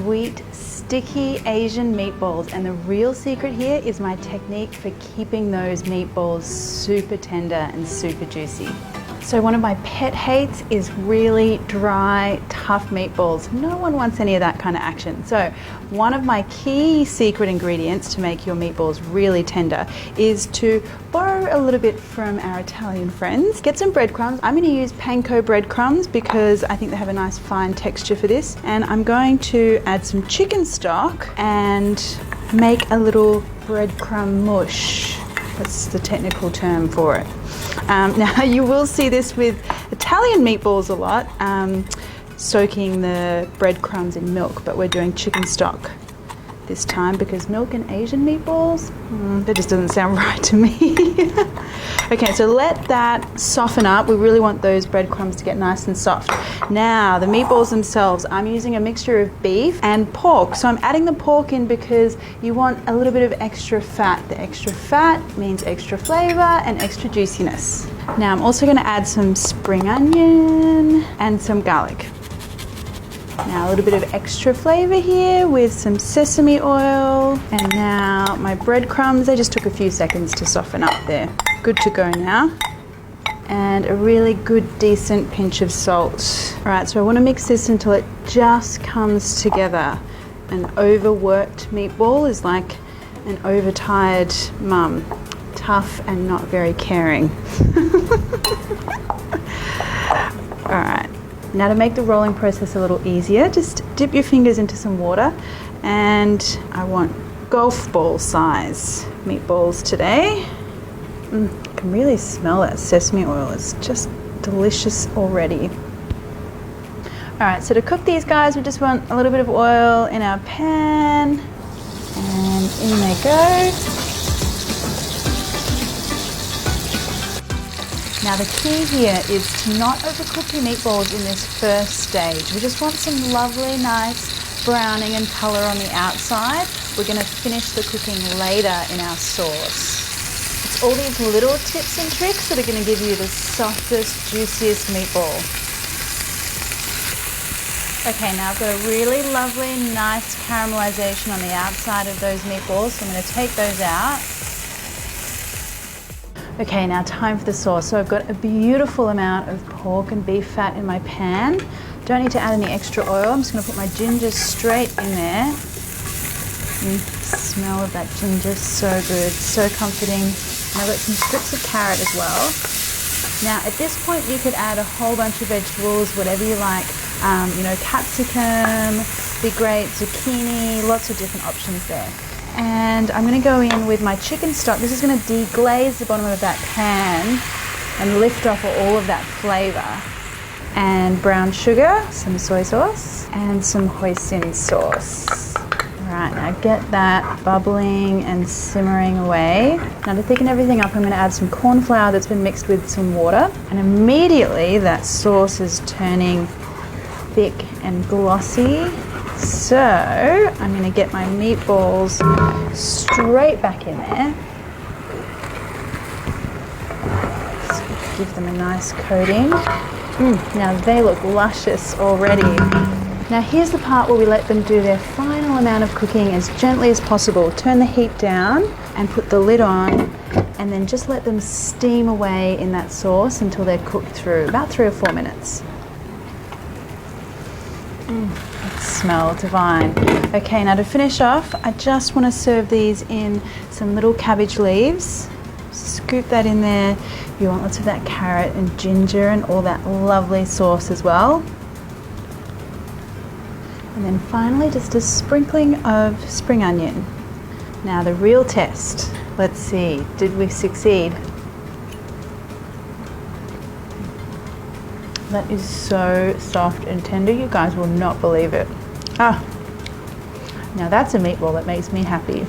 sweet, sticky Asian meatballs, and the real secret here is my technique for keeping those meatballs super tender and super juicy. So one of my pet hates is really dry, tough meatballs. No one wants any of that kind of action. So one of my key secret ingredients to make your meatballs really tender is to borrow a little bit from our Italian friends. Get some breadcrumbs. I'm going to use panko breadcrumbs because I think they have a nice fine texture for this. And I'm going to add some chicken stock and make a little breadcrumb mush. That's the technical term for it. Now you will see this with Italian meatballs a lot, soaking the breadcrumbs in milk, but we're doing chicken stock this time because milk and Asian meatballs, that just doesn't sound right to me. Okay, so let that soften up. We really want those breadcrumbs to get nice and soft. Now, the meatballs themselves, I'm using a mixture of beef and pork. So I'm adding the pork in because you want a little bit of extra fat. The extra fat means extra flavor and extra juiciness. Now, I'm also going to add some spring onion and some garlic. Now a little bit of extra flavor here with some sesame oil. And now my breadcrumbs, they just took a few seconds to soften up there. Good to go now. And a really good, decent pinch of salt. All right, so I want to mix this until it just comes together. An overworked meatball is like an overtired mum. Tough and not very caring. All right. Now to make the rolling process a little easier, just dip your fingers into some water, and I want golf ball size meatballs today. I can really smell that sesame oil. It's just delicious already. All right, so to cook these guys, we just want a little bit of oil in our pan, and in they go. Now the key here is to not overcook your meatballs in this first stage. We just want some lovely, nice browning and color on the outside. We're going to finish the cooking later in our sauce. It's all these little tips and tricks that are going to give you the softest, juiciest meatball. Okay, now I've got a really lovely, nice caramelization on the outside of those meatballs, so I'm going to take those out. Okay, now time for the sauce. So I've got a beautiful amount of pork and beef fat in my pan. Don't need to add any extra oil. I'm just going to put my ginger straight in there. The smell of that ginger, so good, so comforting. And I've got some strips of carrot as well. Now at this point you could add a whole bunch of vegetables, whatever you like. Capsicum, be great, zucchini, lots of different options there. And I'm going to go in with my chicken stock. This is going to deglaze the bottom of that pan and lift off all of that flavor. And brown sugar, some soy sauce, and some hoisin sauce. All right, now get that bubbling and simmering away. Now to thicken everything up, I'm going to add some corn flour that's been mixed with some water. And immediately that sauce is turning thick and glossy. So I'm going to get my meatballs straight back in there. So give them a nice coating. Now they look luscious already. Now here's the part where we let them do their final amount of cooking as gently as possible. Turn the heat down and put the lid on, and then just let them steam away in that sauce until they're cooked through, about 3 or 4 minutes. Smell divine. Okay, now to finish off, I just want to serve these in some little cabbage leaves. Scoop that in there. You want lots of that carrot and ginger and all that lovely sauce as well. And then finally, just a sprinkling of spring onion. Now the real test. Let's see, did we succeed? That is so soft and tender, you guys will not believe it. Now that's a meatball that makes me happy.